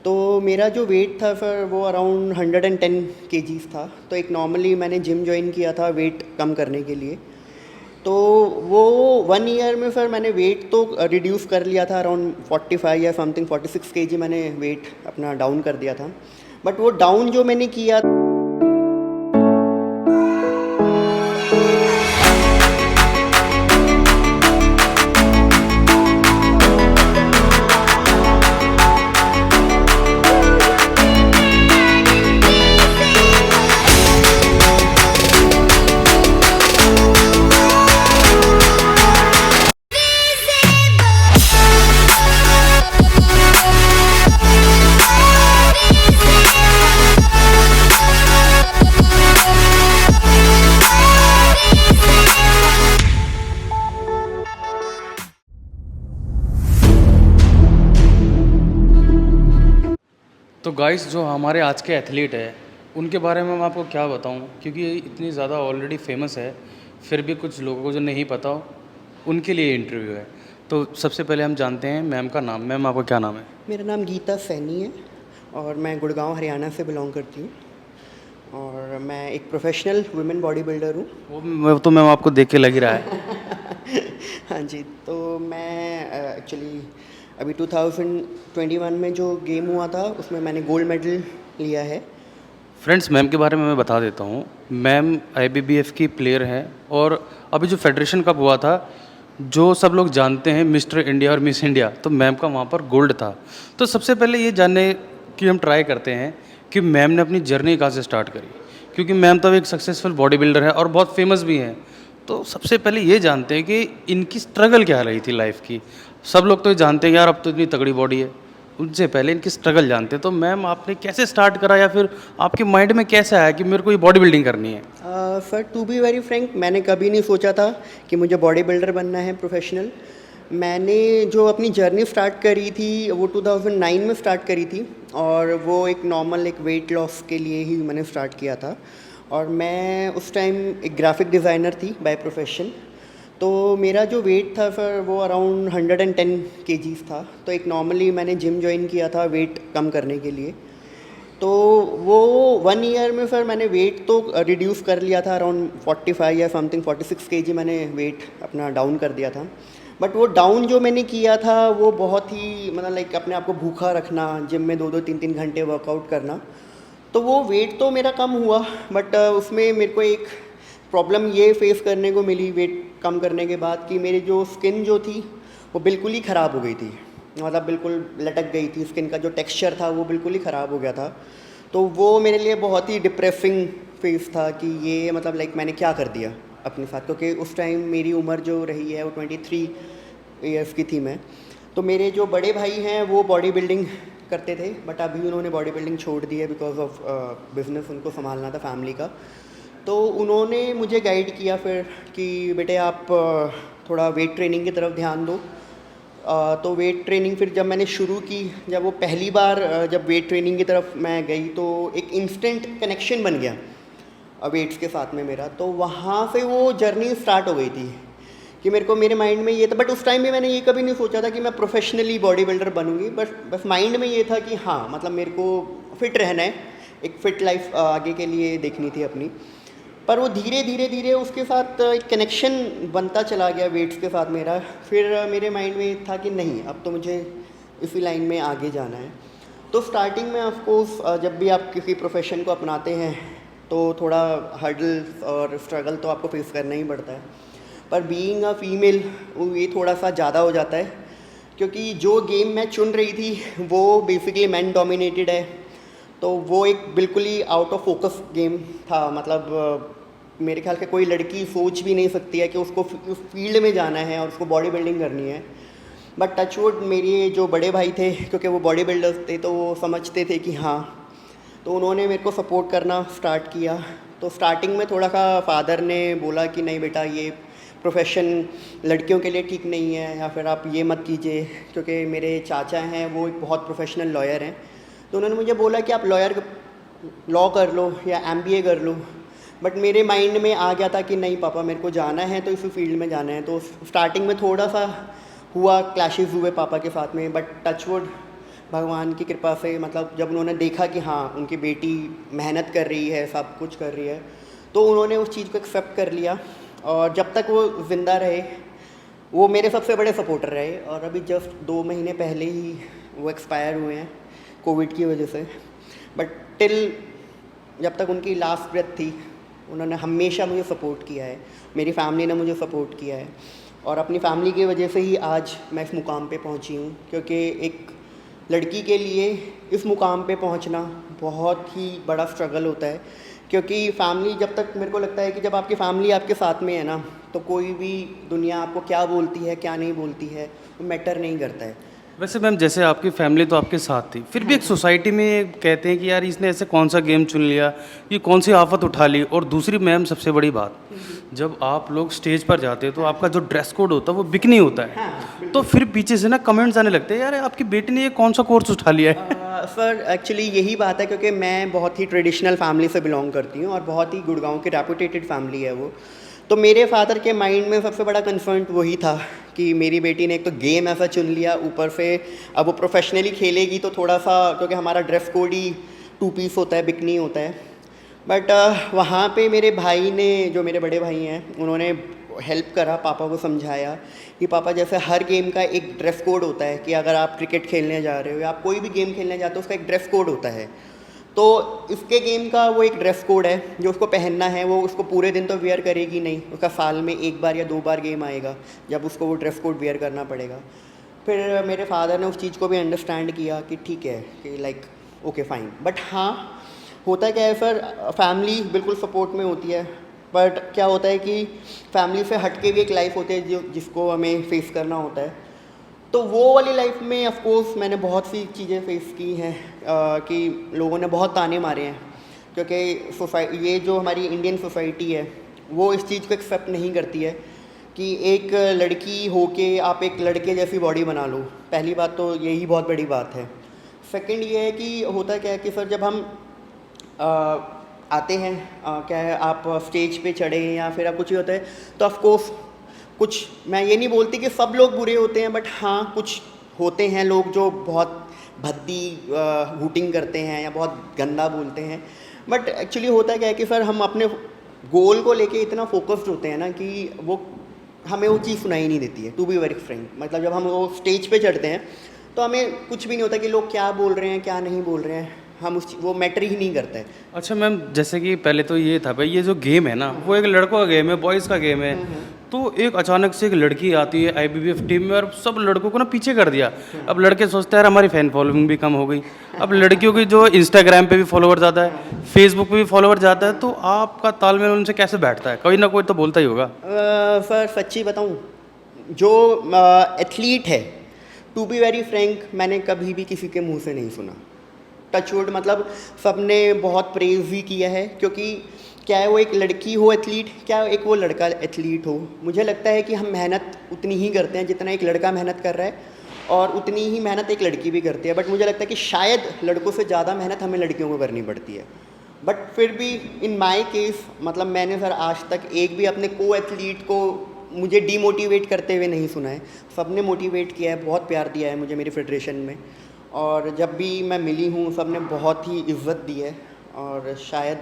तो मेरा जो वेट था फिर वो अराउंड 110 केजीज़ था। तो एक नॉर्मली मैंने जिम जॉइन किया था वेट कम करने के लिए। तो वो 1 ईयर में फिर मैंने वेट तो रिड्यूस कर लिया था, अराउंड 45 या समथिंग 46 केजी मैंने वेट अपना डाउन कर दिया था। बट वो डाउन जो मैंने किया, तो गाइस जो हमारे आज के एथलीट है उनके बारे में मैं आपको क्या बताऊं, क्योंकि ये इतनी ज़्यादा ऑलरेडी फेमस है, फिर भी कुछ लोगों को जो नहीं पता हो उनके लिए इंटरव्यू है। तो सबसे पहले हम जानते हैं मैम का नाम। मैम आपका क्या नाम है? मेरा नाम गीता सैनी है और मैं गुड़गांव हरियाणा से बिलोंग करती हूँ और मैं एक प्रोफेशनल वुमेन बॉडी बिल्डर हूँ। वो तो मैम आपको देख के लग ही रहा है। हाँ जी, तो मैं एक्चुअली अभी 2021 में जो गेम हुआ था उसमें मैंने गोल्ड मेडल लिया है। फ्रेंड्स, मैम के बारे में मैं बता देता हूँ। मैम IBBF की प्लेयर हैं और अभी जो फेडरेशन कप हुआ था, जो सब लोग जानते हैं मिस्टर इंडिया और मिस इंडिया, तो मैम का वहाँ पर गोल्ड था। तो सबसे पहले ये जानने की हम ट्राई करते हैं कि मैम ने अपनी जर्नी कहाँ से स्टार्ट करी, क्योंकि मैम तो एक सक्सेसफुल बॉडी बिल्डर है और बहुत फेमस भी हैं। तो सबसे पहले ये जानते हैं कि इनकी स्ट्रगल क्या रही थी लाइफ की। सब लोग तो ये जानते हैं यार अब तो इतनी तगड़ी बॉडी है, उनसे पहले इनकी स्ट्रगल जानते हैं। तो मैम आपने कैसे स्टार्ट करा, या फिर आपके माइंड में कैसे आया कि मेरे को ये बॉडी बिल्डिंग करनी है? Sir, to be very frank, मैंने कभी नहीं सोचा था कि मुझे बॉडी बिल्डर बनना है प्रोफेशनल। मैंने जो अपनी जर्नी स्टार्ट करी थी वो 2009 में स्टार्ट करी थी और वो एक नॉर्मल एक वेट लॉस के लिए ही मैंने स्टार्ट किया था। और मैं उस टाइम एक ग्राफिक डिज़ाइनर थी बाय प्रोफेशन। तो मेरा जो वेट था फिर वो अराउंड 110 केजीज़ था। तो एक नॉर्मली मैंने जिम जॉइन किया था वेट कम करने के लिए। तो वो 1 ईयर में फिर मैंने वेट तो रिड्यूस कर लिया था, अराउंड 45 या समथिंग 46 केजी मैंने वेट अपना डाउन कर दिया था। बट वो डाउन जो मैंने किया था वो बहुत ही मतलब लाइक अपने आप को भूखा रखना, जिम में 2-2 3-3 घंटे वर्कआउट करना। तो वो वेट तो मेरा कम हुआ, बट उसमें मेरे को एक प्रॉब्लम ये फेस करने को मिली वेट कम करने के बाद कि मेरी जो स्किन जो थी वो बिल्कुल ही ख़राब हो गई थी। मतलब बिल्कुल लटक गई थी, स्किन का जो टेक्सचर था वो बिल्कुल ही ख़राब हो गया था। तो वो मेरे लिए बहुत ही डिप्रेसिंग फेज़ था कि ये मतलब लाइक मैंने क्या कर दिया अपने साथ, क्योंकि उस टाइम मेरी उम्र जो रही है वो 23 ईयर्स की थी मैं। तो मेरे जो बड़े भाई हैं वो बॉडी बिल्डिंग करते थे, बट अभी उन्होंने बॉडी बिल्डिंग छोड़ दी है बिकॉज ऑफ बिज़नेस उनको संभालना था फैमिली का। तो उन्होंने मुझे गाइड किया फिर कि बेटे आप थोड़ा वेट ट्रेनिंग की तरफ ध्यान दो। तो वेट ट्रेनिंग फिर जब मैंने शुरू की, जब वो पहली बार जब वेट ट्रेनिंग की तरफ मैं गई तो एक इंस्टेंट कनेक्शन बन गया वेट्स के साथ में मेरा। तो वहाँ से वो जर्नी स्टार्ट हो गई थी कि मेरे को मेरे माइंड में ये था, बट उस टाइम में मैंने ये कभी नहीं सोचा था कि मैं प्रोफेशनली बॉडी बिल्डर बनूंगी। बस माइंड में ये था कि हाँ मतलब मेरे को फिट रहना है, एक फ़िट लाइफ आगे के लिए देखनी थी अपनी। पर वो धीरे धीरे धीरे उसके साथ एक कनेक्शन बनता चला गया वेट्स के साथ मेरा। फिर मेरे माइंड में था कि नहीं अब तो मुझे इसी लाइन में आगे जाना है। तो स्टार्टिंग में ऑफकोर्स जब भी आप किसी प्रोफेशन को अपनाते हैं तो थोड़ा हर्डल्स और स्ट्रगल तो आपको फेस करना ही पड़ता है। पर बीइंग अ फीमेल ये थोड़ा सा ज़्यादा हो जाता है, क्योंकि जो गेम मैं चुन रही थी वो बेसिकली मैन डोमिनेटेड है। तो वो एक बिल्कुल ही आउट ऑफ फोकस गेम था। मतलब मेरे ख्याल से कोई लड़की सोच भी नहीं सकती है कि उसको उस फील्ड में जाना है और उसको बॉडी बिल्डिंग करनी है। बट टचवुड मेरे जो बड़े भाई थे, क्योंकि वो बॉडी बिल्डर्स थे, तो वो समझते थे कि हाँ, तो उन्होंने मेरे को सपोर्ट करना स्टार्ट किया। तो स्टार्टिंग में थोड़ा सा फादर ने बोला कि नहीं बेटा ये प्रोफेशन लड़कियों के लिए ठीक नहीं है, या फिर आप ये मत कीजिए, क्योंकि मेरे चाचा हैं वो एक बहुत प्रोफेशनल लॉयर हैं। तो उन्होंने मुझे बोला कि आप लॉ कर लो या MBA कर लो। बट मेरे माइंड में आ गया था कि नहीं पापा मेरे को जाना है तो इसी फील्ड में जाना है। तो स्टार्टिंग में थोड़ा सा हुआ, क्लैशेस हुए पापा के साथ में, बट टचवुड भगवान की कृपा से मतलब जब उन्होंने देखा कि हाँ उनकी बेटी मेहनत कर रही है, सब कुछ कर रही है, तो उन्होंने उस चीज़ को एक्सेप्ट कर लिया। और जब तक वो ज़िंदा रहे वो मेरे सबसे बड़े सपोर्टर रहे। और अभी जस्ट 2 महीने पहले ही वो एक्सपायर हुए हैं कोविड की वजह से। बट टिल जब तक उनकी लास्ट ब्रेथ थी उन्होंने हमेशा मुझे सपोर्ट किया है, मेरी फैमिली ने मुझे सपोर्ट किया है। और अपनी फैमिली की वजह से ही आज मैं इस मुकाम पे पहुंची हूँ, क्योंकि एक लड़की के लिए इस मुकाम पे पहुंचना बहुत ही बड़ा स्ट्रगल होता है। क्योंकि फैमिली जब तक, मेरे को लगता है कि जब आपकी फैमिली आपके साथ में है ना, तो कोई भी दुनिया आपको क्या बोलती है क्या नहीं बोलती है वो मैटर नहीं करता है। वैसे मैम जैसे आपकी फैमिली तो आपके साथ थी, फिर भी एक सोसाइटी में कहते हैं कि यार इसने ऐसे कौन सा गेम चुन लिया, ये कौन सी आफत उठा ली। और दूसरी मैम सबसे बड़ी बात, जब आप लोग स्टेज पर जाते हो तो आपका जो ड्रेस कोड होता है वो बिकनी होता है, तो फिर पीछे से ना कमेंट्स आने लगते हैं यार आपकी बेटी ने ये कौन सा कोर्स उठा लिया है। सर एक्चुअली यही बात है, क्योंकि मैं बहुत ही ट्रेडिशनल फैमिली से बिलोंग करती हूँ और बहुत ही गुड़गांव की रेपुटेटेड फैमिली है वो। तो मेरे फादर के माइंड में सबसे बड़ा कंसर्न वही था कि मेरी बेटी ने एक तो गेम ऐसा चुन लिया, ऊपर से अब वो प्रोफेशनली खेलेगी तो थोड़ा सा, क्योंकि हमारा ड्रेस कोड ही 2 पीस होता है, बिकनी होता है। बट वहाँ पे मेरे भाई ने, जो मेरे बड़े भाई हैं, उन्होंने हेल्प करा, पापा को समझाया कि पापा जैसे हर गेम का एक ड्रेस कोड होता है कि अगर आप क्रिकेट खेलने जा रहे हो या आप कोई भी गेम खेलने जाते हो उसका एक ड्रेस कोड होता है। तो इसके गेम का वो एक ड्रेस कोड है जो उसको पहनना है, वो उसको पूरे दिन तो वेयर करेगी नहीं, उसका साल में 1 बार या 2 बार गेम आएगा जब उसको वो ड्रेस कोड वेयर करना पड़ेगा। फिर मेरे फादर ने उस चीज़ को भी अंडरस्टैंड किया कि ठीक है कि लाइक ओके फाइन। बट हाँ, होता क्या है सर, फैमिली बिल्कुल सपोर्ट में होती है, बट क्या होता है कि फैमिली से हट के भी एक लाइफ होती है जिसको हमें फेस करना होता है। तो वो वाली लाइफ में ऑफ कोर्स मैंने बहुत सी चीज़ें फेस की हैं कि लोगों ने बहुत ताने मारे हैं, क्योंकि ये जो हमारी इंडियन सोसाइटी है वो इस चीज़ को एक्सेप्ट नहीं करती है कि एक लड़की होके आप एक लड़के जैसी बॉडी बना लो। पहली बात तो यही बहुत बड़ी बात है। सेकंड ये है कि होता क्या है कि सर जब हम आते हैं, क्या है, आप स्टेज पे चढ़े या फिर आप कुछ भी होता है, तो ऑफ कोर्स कुछ, मैं ये नहीं बोलती कि सब लोग बुरे होते हैं, बट हाँ कुछ होते हैं लोग जो बहुत भद्दी हूटिंग करते हैं या बहुत गंदा बोलते हैं। बट एक्चुअली होता क्या है कि सर हम अपने गोल को लेके इतना फोकस्ड होते हैं ना कि वो हमें वो चीज़ सुनाई नहीं देती है, टू बी वेरी फ्रैंक। मतलब जब हम वो स्टेज पे चढ़ते हैं तो हमें कुछ भी नहीं होता कि लोग क्या बोल रहे हैं क्या नहीं बोल रहे हैं, हम वो मैटर ही नहीं करता है। अच्छा मैम, जैसे कि पहले तो ये था भाई ये जो गेम है ना वो एक लड़कों का गेम है, बॉयज़ का गेम है, तो एक अचानक से एक लड़की आती है आईबीबीएफ टीम में और सब लड़कों को ना पीछे कर दिया। अब लड़के सोचते हैं यार हमारी फ़ैन फॉलोइंग भी कम हो गई। अब लड़कियों की जो इंस्टाग्राम पे भी फॉलोवर ज़्यादा है, फेसबुक पे भी फॉलोवर ज़्यादा है, तो आपका तालमेल उनसे कैसे बैठता है? कोई ना कोई तो बोलता ही होगा। सर सच्ची बताऊँ, जो एथलीट है, टू बी वेरी फ्रैंक, मैंने कभी भी किसी के मुंह से नहीं सुना। टचवुड, मतलब सबने बहुत प्रेज भी किया है, क्योंकि क्या है वो एक लड़की हो एथलीट, क्या एक वो लड़का एथलीट हो, मुझे लगता है कि हम मेहनत उतनी ही करते हैं जितना एक लड़का मेहनत कर रहा है और उतनी ही मेहनत एक लड़की भी करती है। बट मुझे लगता है कि शायद लड़कों से ज़्यादा मेहनत हमें लड़कियों को करनी पड़ती है। बट फिर भी इन माय केस, मतलब मैंने सर आज तक एक भी अपने को एथलीट को मुझे डीमोटिवेट करते हुए नहीं सुना है। सबने मोटिवेट किया है, बहुत प्यार दिया है मुझे मेरी फेडरेशन में, और जब भी मैं मिली हूँ सबने बहुत ही इज्जत दी है। और शायद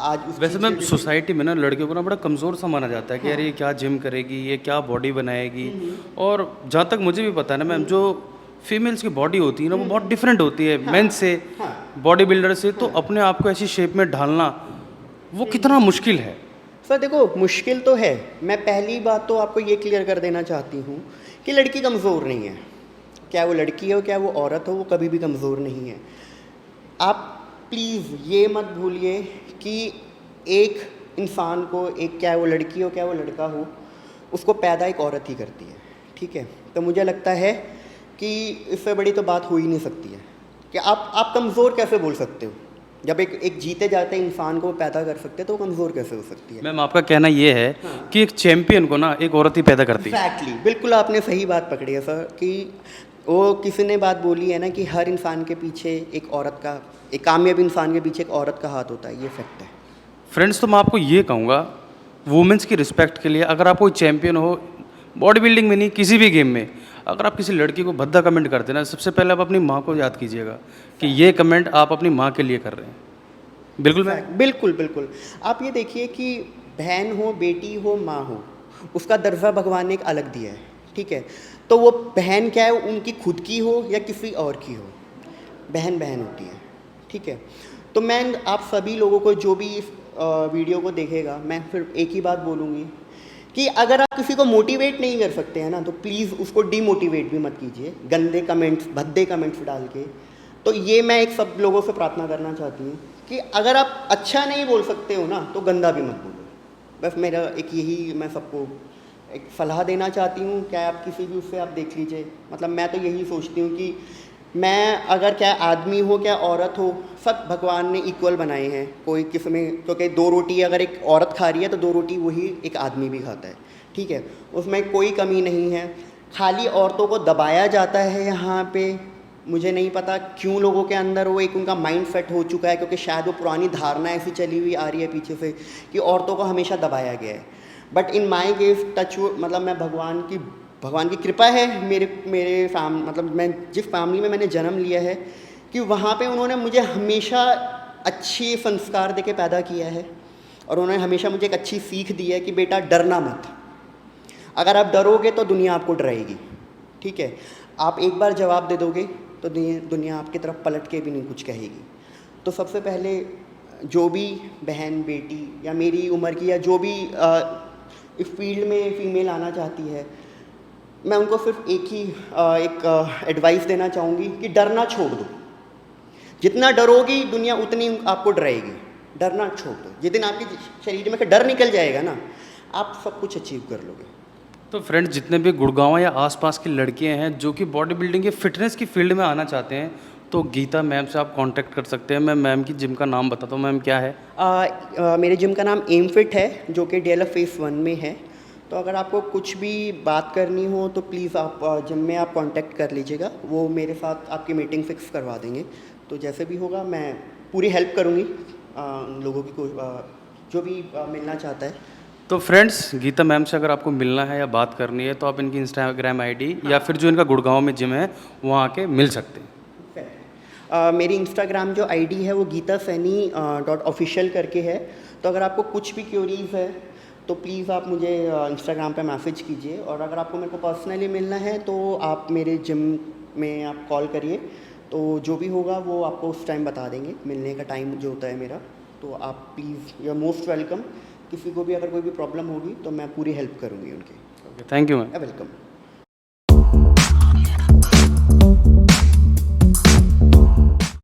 आज उस वैसे चीज़ मैम के सोसाइटी में ना लड़कियों को ना बड़ा कमज़ोर सा माना जाता है कि यार ये क्या जिम करेगी, ये क्या बॉडी बनाएगी। और जहाँ तक मुझे भी पता है ना मैम, जो फीमेल्स की बॉडी होती है ना वो बहुत डिफरेंट होती है मेंस से, बॉडी बिल्डर से। तो अपने आप को ऐसी शेप में ढालना वो कितना मुश्किल है? सर देखो, मुश्किल तो है। मैं पहली बात तो आपको ये क्लियर कर देना चाहती हूँ कि लड़की कमज़ोर नहीं है। क्या वो लड़की हो क्या वो औरत हो, वो कभी भी कमज़ोर नहीं है। आप प्लीज़ ये मत भूलिए कि एक इंसान को, एक क्या वो लड़की हो क्या वो लड़का हो, उसको पैदा एक औरत ही करती है, ठीक है। तो मुझे लगता है कि इससे बड़ी तो बात हो ही नहीं सकती है कि आप कमज़ोर कैसे बोल सकते हो। जब एक जीते जाते इंसान को पैदा कर सकते हैं तो वो कमज़ोर कैसे हो सकती है। मैम आपका कहना ये है कि एक चैंपियन को ना एक औरत ही पैदा करती है। एग्जैक्टली, बिल्कुल आपने सही बात पकड़ी है सर, कि वो किसी ने बात बोली है ना कि हर इंसान के पीछे एक औरत का, एक कामयाब इंसान के पीछे एक औरत का हाथ होता है, ये फैक्ट है। फ्रेंड्स, तो मैं आपको ये कहूँगा वुमेंस की रिस्पेक्ट के लिए, अगर आप कोई चैंपियन हो बॉडी बिल्डिंग में नहीं किसी भी गेम में, अगर आप किसी लड़की को भद्दा कमेंट करते हैं ना, सबसे पहले आप अपनी माँ को याद कीजिएगा कि ये कमेंट आप अपनी माँ के लिए कर रहे हैं। बिल्कुल मैं बिल्कुल, बिल्कुल। आप ये देखिए कि बहन हो, बेटी हो, माँ हो, उसका दर्जा भगवान ने एक अलग दिया है, ठीक है? तो वो बहन क्या है, उनकी खुद की हो या किसी और की हो, बहन बहन होती है, ठीक है? तो मैं आप सभी लोगों को जो भी इस वीडियो को देखेगा, मैं सिर्फ एक ही बात बोलूँगी कि अगर आप किसी को मोटिवेट नहीं कर सकते हैं ना, तो प्लीज़ उसको डीमोटिवेट भी मत कीजिए गंदे कमेंट्स, भद्दे कमेंट्स डाल के। तो ये मैं एक सब लोगों से प्रार्थना करना चाहती हूँ कि अगर आप अच्छा नहीं बोल सकते हो ना, तो गंदा भी मत बोलो। बस मेरा एक यही, मैं सबको एक सलाह देना चाहती हूँ। क्या आप किसी भी उससे आप देख लीजिए, मतलब मैं तो यही सोचती हूँ कि मैं अगर क्या आदमी हो क्या औरत हो, सब भगवान ने इक्वल बनाए हैं। कोई किसी में, क्योंकि 2 रोटी अगर एक औरत खा रही है तो 2 रोटी वही एक आदमी भी खाता है, ठीक है? उसमें कोई कमी नहीं है। खाली औरतों को दबाया जाता है यहाँ पे। मुझे नहीं पता क्यों लोगों के अंदर वो एक उनका माइंड सेट हो चुका है, क्योंकि शायद वो पुरानी धारणा ऐसी चली हुई आ रही है पीछे से कि औरतों को हमेशा दबाया गया है। But in my case touch, मतलब मैं भगवान की कृपा है मेरे मतलब मैं जिस फैमिली में मैंने जन्म लिया है, कि वहाँ पे उन्होंने मुझे हमेशा अच्छे संस्कार दे के पैदा किया है, और उन्होंने हमेशा मुझे एक अच्छी सीख दी है कि बेटा डरना मत। अगर आप डरोगे तो दुनिया आपको डराएगी, ठीक है? आप एक बार जवाब दे दोगे तो दुनिया आपकी तरफ पलट के भी नहीं कुछ कहेगी। तो सबसे पहले जो भी बहन, बेटी या मेरी उम्र की या जो भी इस फील्ड में फ़ीमेल आना चाहती है, मैं उनको सिर्फ एक ही एडवाइस देना चाहूँगी कि डरना छोड़ दो। जितना डरोगी दुनिया उतनी आपको डराएगी। डरना छोड़ दो। जिस दिन आपके शरीर में से डर निकल जाएगा ना, आप सब कुछ अचीव कर लोगे। तो फ्रेंड्स, जितने भी गुड़गांव या आसपास की लड़कियां हैं जो कि बॉडी बिल्डिंग या फिटनेस की फील्ड में आना चाहते हैं, तो गीता मैम से आप कांटेक्ट कर सकते हैं। मैं मैम की जिम का नाम बताता हूँ। मैम क्या है? मेरे जिम का नाम एम फिट है, जो कि DLF फेज़ 1 में है। तो अगर आपको कुछ भी बात करनी हो तो प्लीज़ आप जिम में आप कांटेक्ट कर लीजिएगा। वो मेरे साथ आपकी मीटिंग फिक्स करवा देंगे। तो जैसे भी होगा मैं पूरी हेल्प करूँगी उन लोगों की, जो भी मिलना चाहता है। तो फ्रेंड्स, गीता मैम से अगर आपको मिलना है या बात करनी है तो आप इनकी इंस्टाग्राम आईडी या फिर जो इनका गुड़गांव में जिम है वहाँ आके मिल सकते हैं। मेरी इंस्टाग्राम जो आईडी है वो गीता सैनी .official करके है। तो अगर आपको कुछ भी क्यूरीज है तो प्लीज़ आप मुझे इंस्टाग्राम पे मैसेज कीजिए, और अगर आपको मेरे को पर्सनली मिलना है तो आप मेरे जिम में आप कॉल करिए। तो जो भी होगा वो आपको उस टाइम बता देंगे, मिलने का टाइम जो होता है मेरा। तो आप please, you are most welcome. किसी को भी अगर कोई भी प्रॉब्लम होगी तो मैं पूरी हेल्प करूँगी उनकी। Okay, thank you ma'am. Welcome.